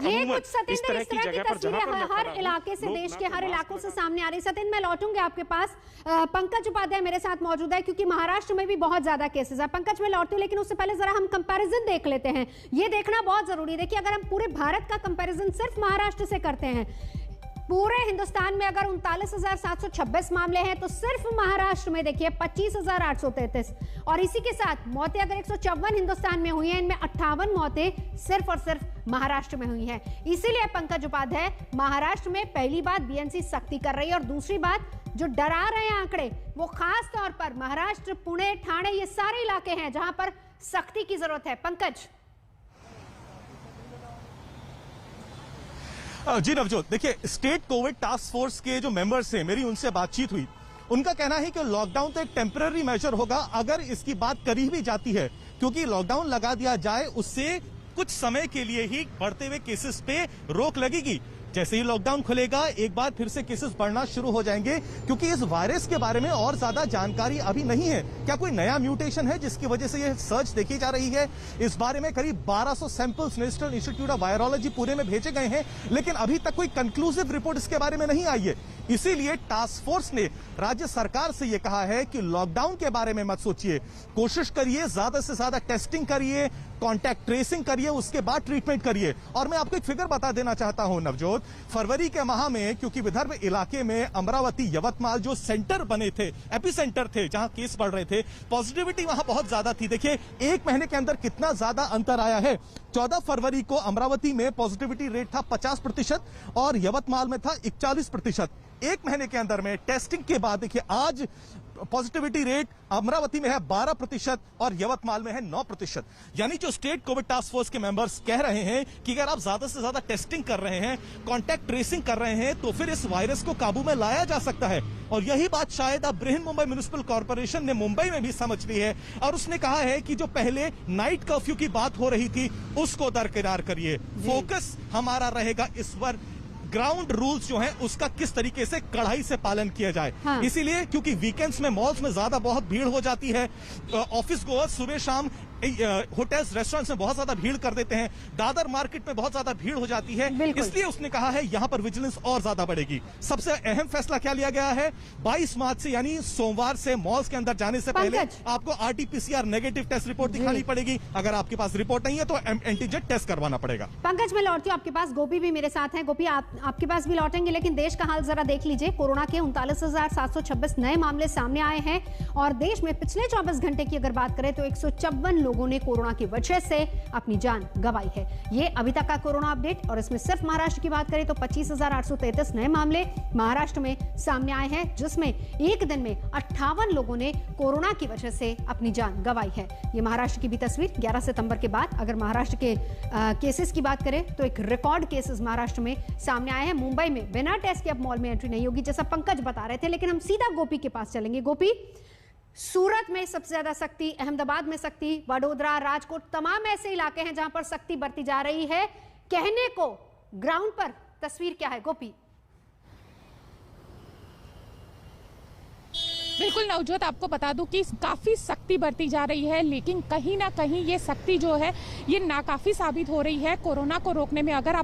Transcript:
ये कुछ सतेंद्र इस तरह की तस्वीरें हर इलाके से, देश के हर इलाकों से सामने आ रही। सतेंद्र, मैं लौटूंगी आपके पास। पंकज उपाध्याय मेरे साथ मौजूद है क्योंकि महाराष्ट्र में भी बहुत ज्यादा केसेस है। पंकज, मैं लौटती हूँ, लेकिन उससे पहले जरा हम कंपैरिजन देख लेते हैं। ये देखना बहुत जरूरी है। देखिए, अगर हम पूरे भारत का कंपैरिजन सिर्फ महाराष्ट्र से करते हैं, पूरे हिंदुस्तान में अगर 39,726 मामले हैं तो सिर्फ महाराष्ट्र में देखिए 25,833, और इसी के साथ मौतें अगर 154 हिंदुस्तान में हुई हैं, इनमें 58 मौतें सिर्फ और सिर्फ महाराष्ट्र में हुई हैं। इसीलिए पंकज उपाध्याय, महाराष्ट्र में पहली बात बीएमसी सख्ती कर रही है, और दूसरी बात जो डरा रहे हैं आंकड़े, वो खास तौर पर महाराष्ट्र, पुणे, ठाणे, ये सारे इलाके हैं जहां पर सख्ती की जरूरत है। पंकज। जी नवजोत, देखिए, स्टेट कोविड टास्क फोर्स के जो मेंबर्स हैं, मेरी उनसे बातचीत हुई। उनका कहना है कि लॉकडाउन तो एक टेम्पररी मेजर होगा अगर इसकी बात करी भी जाती है, क्योंकि लॉकडाउन लगा दिया जाए उससे कुछ समय के लिए ही बढ़ते हुए केसेस पे रोक लगेगी। जैसे ही लॉकडाउन खुलेगा एक बार फिर से केसेस बढ़ना शुरू हो जाएंगे, क्योंकि इस वायरस के बारे में और ज्यादा जानकारी अभी नहीं है। क्या कोई नया म्यूटेशन है जिसकी वजह से यह सर्च देखी जा रही है? इस बारे में करीब 1200 samples national institute of virology Pune में भेजे गए हैं, लेकिन अभी तक कोई कंक्लूसिव रिपोर्ट इसके बारे में नहीं आई है। इसीलिए टास्क फोर्स ने राज्य सरकार से यह कहा है कि लॉकडाउन के बारे में मत सोचिए, कोशिश करिए, ज्यादा से ज्यादा टेस्टिंग करिए, कॉन्टैक्ट ट्रेसिंग करिए, उसके बाद ट्रीटमेंट करिए। और मैं आपको एक फिगर बता देना चाहता हूं नवजोत, फरवरी के माह में, क्योंकि विदर्भ इलाके में अमरावती, यवतमाल जो सेंटर बने थे, एपिसेंटर थे जहां केस बढ़ रहे थे, पॉजिटिविटी वहां बहुत ज्यादा थी। देखिए, एक महीने के अंदर कितना ज्यादा अंतर आया है। 14 फरवरी को अमरावती में पॉजिटिविटी रेट था 50% और यवतमाल में था 41%। एक महीने के अंदर में टेस्टिंग के बाद देखिए आज पॉजिटिविटी रेट अमरावती में है 12% और यवतमाल में है 9%। यानी जो स्टेट कोविड टास्क फोर्स के मेंबर्स कह रहे हैं कि अगर आप ज्यादा से ज्यादा टेस्टिंग कर रहे हैं, कॉन्टैक्ट ट्रेसिंग कर रहे हैं, तो फिर इस वायरस को काबू में लाया जा सकता है। और यही बात शायद अब बृहन मुंबई म्युनिसिपल कॉर्पोरेशन ने मुंबई में भी समझ ली है, और उसने कहा है कि जो पहले नाइट कर्फ्यू की बात हो रही थी उसको दरकिनार करिए। फोकस हमारा रहेगा इस पर ग्राउंड रूल्स जो हैं उसका किस तरीके से कड़ाई से पालन किया जाए। हाँ। इसीलिए क्योंकि वीकेंड्स में मॉल्स में ज्यादा बहुत भीड़ हो जाती है, ऑफिस गोअर्स सुबह शाम होटल्स, रेस्टोरेंट्स में बहुत ज्यादा भीड़ कर देते हैं, दादर मार्केट में बहुत ज्यादा भीड़ हो जाती है, इसलिए उसने कहा है यहां पर विजिलेंस और ज्यादा बढ़ेगी। सबसे अहम फैसला क्या लिया गया है? 22 मार्च से यानी सोमवार से मॉल्स के अंदर जाने से पहले आपको आरटीपीसीआर नेगेटिव टेस्ट रिपोर्ट दिखानी पड़ेगी। अगर आपके पास रिपोर्ट नहीं है तो एंटीजन टेस्ट करवाना पड़ेगा। पंकज, मैं लौटती हूँ आपके पास। गोपी भी मेरे साथ है। गोपी, आपके पास भी लौटेंगे, लेकिन देश का हाल जरा देख लीजिए। कोरोना के 39,726 नए मामले सामने आए हैं, और देश में पिछले 24 घंटे की अगर बात करें तो 154 लोगों ने कोरोना की वजह से अपनी जान गंवाई है। ये अभी तक का कोरोना अपडेट, और इसमें सिर्फ महाराष्ट्र की बात करें तो 25,833 नए मामले महाराष्ट्र में सामने आए हैं, जिसमें एक दिन में 58 लोगों ने कोरोना की वजह से अपनी जान गंवाई है। ये महाराष्ट्र की भी तस्वीर। 11 सितंबर के बाद अगर महाराष्ट्र के केसेस की बात करें तो एक रिकॉर्ड केसेस महाराष्ट्र में सामने आए हैं। मुंबई में बिना टेस्ट के अब मॉल में एंट्री नहीं होगी, जैसा पंकज बता रहे थे, लेकिन हम सीधा गोपी के पास चलेंगे। गोपी, सूरत में सबसे ज्यादा सख्ती, अहमदाबाद में सख्ती, वडोदरा, राजकोट, तमाम ऐसे इलाके हैं जहां पर सख्ती बरती जा रही है। कहने को ग्राउंड पर तस्वीर क्या है गोपी? बिल्कुल नवजोत, आपको बता दूं कि काफी सख्ती बरती जा रही है, लेकिन कहीं ना कहीं ये सख्ती जो है ये नाकाफी साबित हो रही है कोरोना को रोकने में। अगर आप